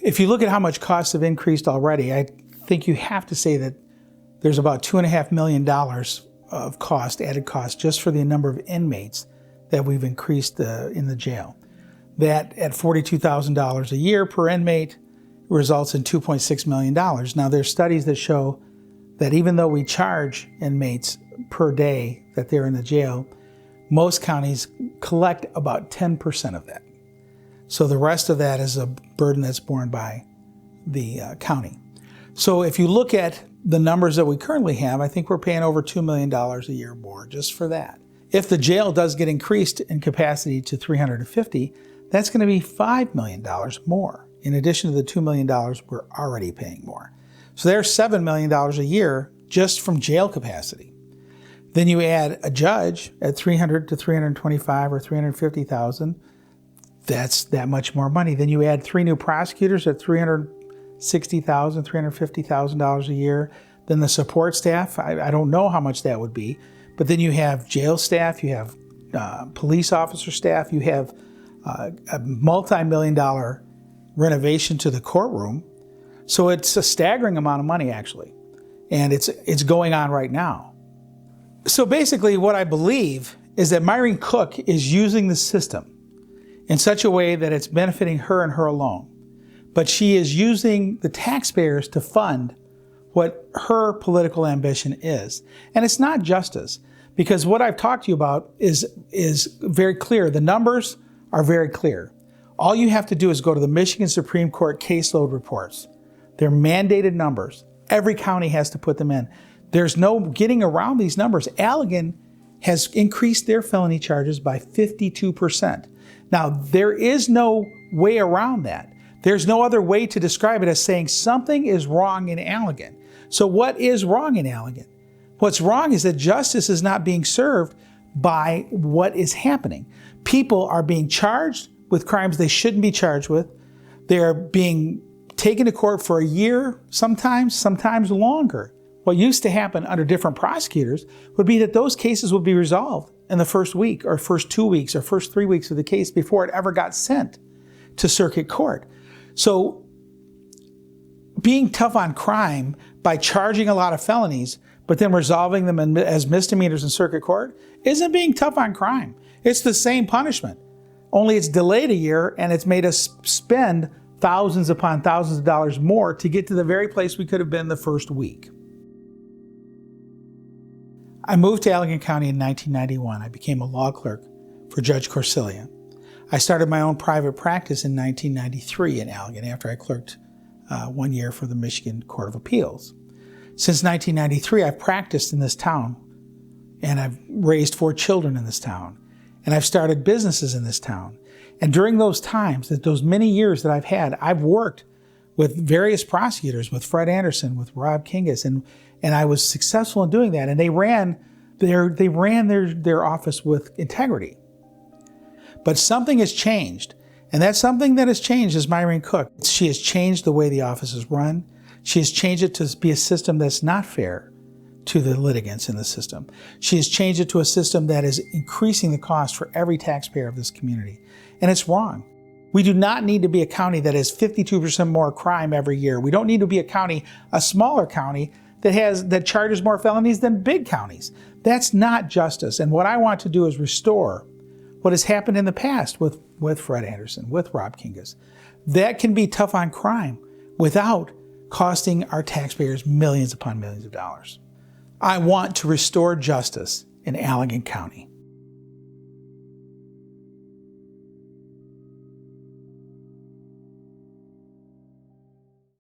If you look at how much costs have increased already, I think you have to say that there's about $2.5 million of cost, added cost, just for the number of inmates that we've increased in the jail. That at $42,000 a year per inmate results in $2.6 million. Now there's studies that show that even though we charge inmates per day that they're in the jail, most counties collect about 10% of that. So the rest of that is a burden that's borne by the county. So if you look at the numbers that we currently have, I think we're paying over $2 million a year more just for that. If the jail does get increased in capacity to 350, that's going to be $5 million more, in addition to the $2 million we're already paying more. So there's $7 million a year just from jail capacity. Then you add a judge at 300 to 325 or 350,000. That's that much more money. Then you add 3 new prosecutors at $360,000, $350,000 a year. Then the support staff, I don't know how much that would be, but then you have jail staff, you have police officer staff, you have a multi-million-dollar renovation to the courtroom. So it's a staggering amount of money, actually, and it's going on right now. So basically what I believe is that Myrene Cook is using the system in such a way that it's benefiting her and her alone. But she is using the taxpayers to fund what her political ambition is. And it's not justice, because what I've talked to you about is very clear. The numbers are very clear. All you have to do is go to the Michigan Supreme Court caseload reports. They're mandated numbers. Every county has to put them in. There's no getting around these numbers. Allegan has increased their felony charges by 52%. Now, there is no way around that. There's no other way to describe it as saying something is wrong in Allegan. So what is wrong in Allegan? What's wrong is that justice is not being served by what is happening. People are being charged with crimes they shouldn't be charged with. They're being taken to court for a year, sometimes longer. What used to happen under different prosecutors would be that those cases would be resolved in the first week or first 2 weeks or first 3 weeks of the case before it ever got sent to circuit court. So being tough on crime by charging a lot of felonies but then resolving them as misdemeanors in circuit court isn't being tough on crime. It's the same punishment, only it's delayed a year and it's made us spend thousands upon thousands of dollars more to get to the very place we could have been the first week. I moved to Allegan County in 1991. I became a law clerk for Judge Corsilia. I started my own private practice in 1993 in Allegan after I clerked 1 year for the Michigan Court of Appeals. Since 1993, I've practiced in this town, and I've raised 4 children in this town, and I've started businesses in this town. And during those times, those many years that I've had, I've worked with various prosecutors, with Fred Anderson, with Rob Kingus, and I was successful in doing that. And they ran their office with integrity. But something has changed, and that something that has changed is Myrene Cook. She has changed the way the office is run. She has changed it to be a system that's not fair to the litigants in the system. She has changed it to a system that is increasing the cost for every taxpayer of this community. And it's wrong. We do not need to be a county that has 52% more crime every year. We don't need to be a smaller county that charges more felonies than big counties. That's not justice. And what I want to do is restore what has happened in the past with Fred Anderson, with Rob Kingus. That can be tough on crime without costing our taxpayers millions upon millions of dollars. I want to restore justice in Allegan County.